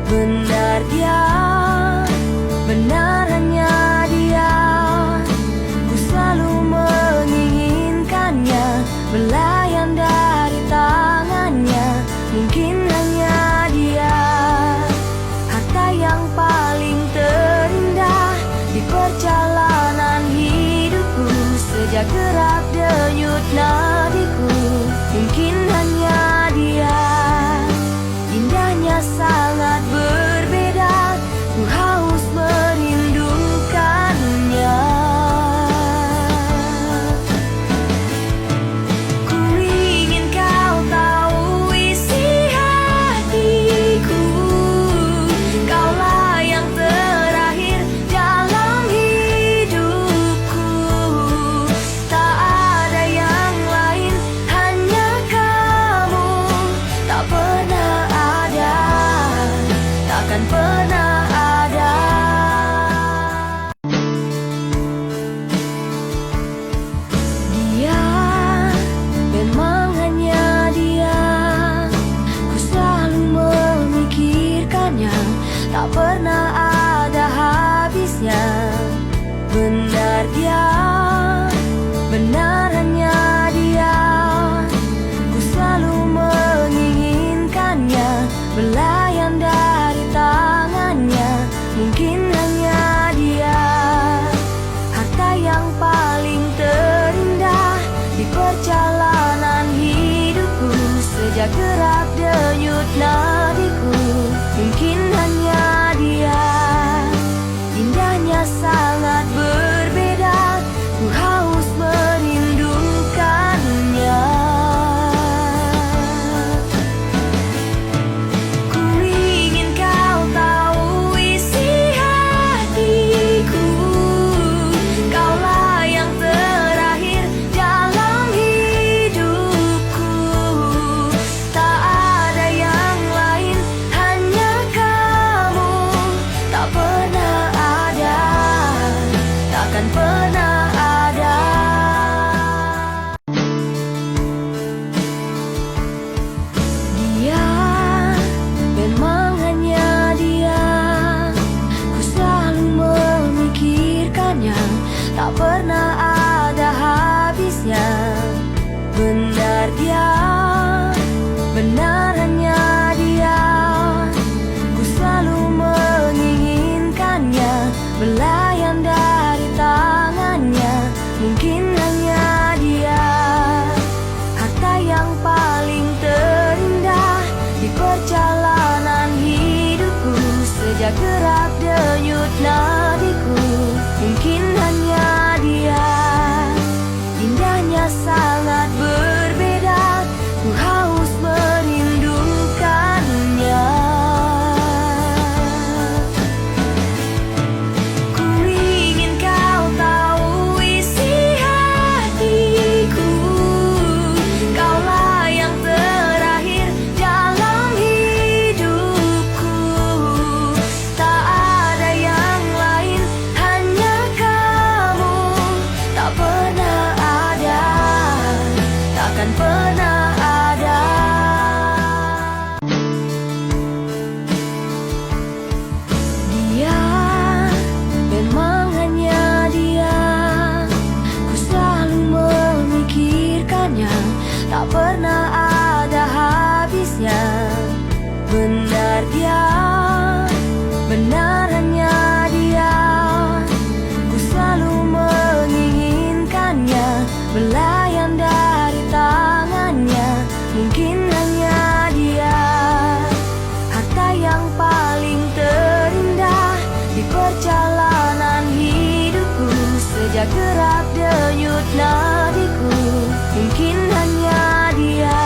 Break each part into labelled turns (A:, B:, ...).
A: Benar dia, benar hanya dia. Ku selalu menginginkannya, belayan dari tangannya. Mungkin hanya dia, harta yang paling terindah di perjalanan hidupku. Sejak gerak denyut nadiku, mungkin hanya dia. Indahnya sangat berbeda, ku haus merindukannya. Ku ingin kau tahu isi hatiku, kaulah yang terakhir dalam hidupku. Tak ada yang lain, hanya kamu. Tak pernah ada, takkan pernah ada. Dia, memang hanya dia. Ku selalu memikirkannya, tak pernah ada habisnya. Benar dia, benar hanya dia. Ku selalu menginginkannya, belayan dari tangannya. Mungkin hanya dia, harta yang paling terindah di perjalanan hidupku. Sejak gerak denyut nadiku, mungkin hanya dia. Indahnya sangat berbeda, ku haus merindukannya. Ku ingin kau tahu isi hatiku, kaulah yang terakhir dalam hidupku. Tak ada yang lain, hanya kamu. Tak pernah ada, takkan pernah ada. Dia, memang hanya dia. Ku selalu memikirkannya, tak pernah ada habisnya. Benar dia, benar hanya dia. Ku selalu menginginkannya, belayan dari tangannya. Mungkin hanya dia, harta yang paling terindah di perjalanan hidupku. Sejak gerak denyut nadiku, mungkin hanya dia. Indahnya sangat berbeda, ku haus merindukannya. Ku ingin kau tahu isi hatiku, kaulah yang terakhir dalam hidupku. Tak ada yang lain, hanya kamu. Tak pernah ada, takkan pernah ada. Dia, memang hanya dia. Ku selalu memikirkannya, tak pernah ada habisnya. Benar dia, benar hanya dia. Ku selalu menginginkannya, belayan dari tangannya. Mungkin hanya dia, harta yang paling terindah di perjalanan hidupku. Sejak gerak denyut nadiku, mungkin hanya dia.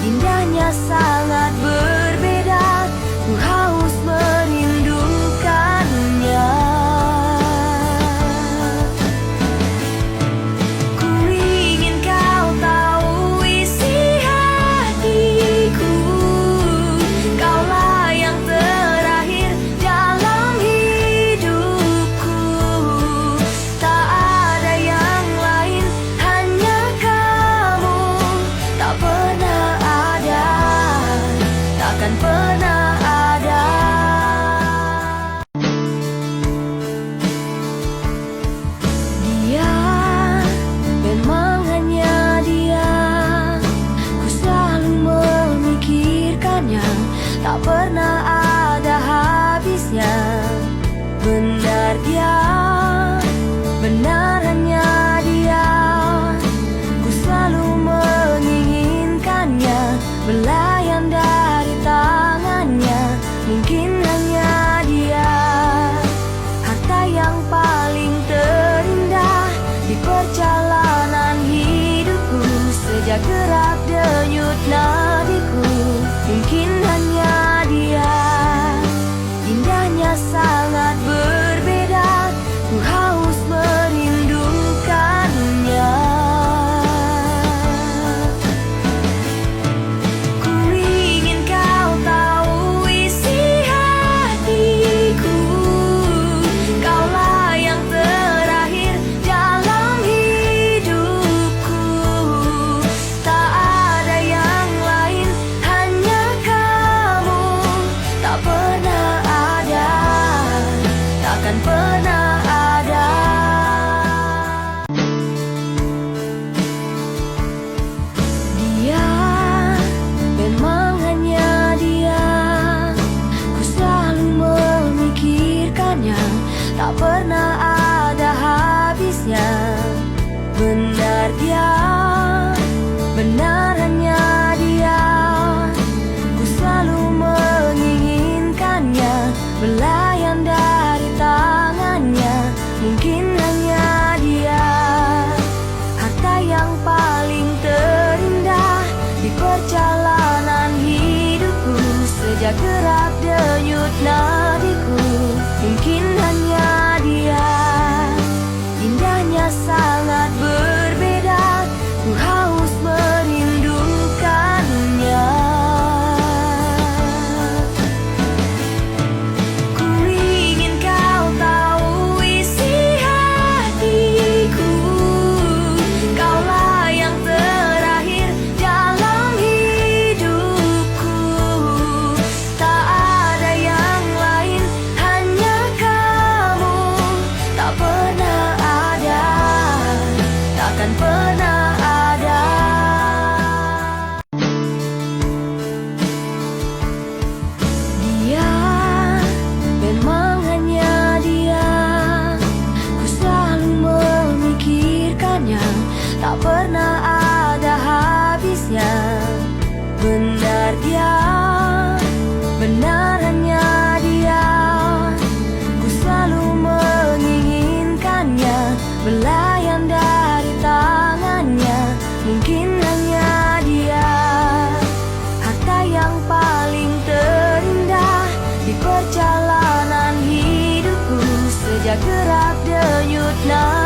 A: Indahnya sangat berbeda, ku haus merindukannya. Ku ingin kau tahu isi hatiku, kaulah yang terakhir dalam hidupku. Tak ada yang lain, hanya kamu. Tak pernah ada, takkan pernah ada. tak pernah ada habisnya. Benar dia, benar hanya dia. Ku selalu menginginkannya, belayan dari tangannya. Mungkin hanya dia, harta yang paling terindah di perjalanan hidupku. Sejak gerak denyut nadiku, mungkin hanya dia. Indahnya sangat berbeda, ku haus merindukannya. Ku ingin kau tahu isi hatiku, kaulah yang terakhir dalam hidupku. Tak ada yang lain, hanya kamu. Tak pernah ada, takkan pernah ada. Dia, memang hanya dia. Ku selalu memikirkannya, tak pernah ada habisnya. Benar dia, benar hanya dia. Ku selalu menginginkannya, belayan dari tangannya. Mungkin hanya dia, harta yang paling terindah di perjalanan hidupku. Sejak gerak denyut nadiku, mungkin hanya dia. Indahnya sangat berbeda, ku haus merindukannya. Ku ingin kau tahu isi hatiku, kaulah yang terakhir dalam hidupku. Tak ada yang lain, hanya kamu. Tak pernah ada, takkan pernah ada. Dia, memang hanya dia. Ku selalu memikirkannya, tak pernah ada habisnya. Benar dia, benar hanya dia. Ku selalu menginginkannya, belayan dari tangannya. Mungkin hanya dia, harta yang paling terindah di perjalanan hidupku. Sejak gerak denyut nadiku,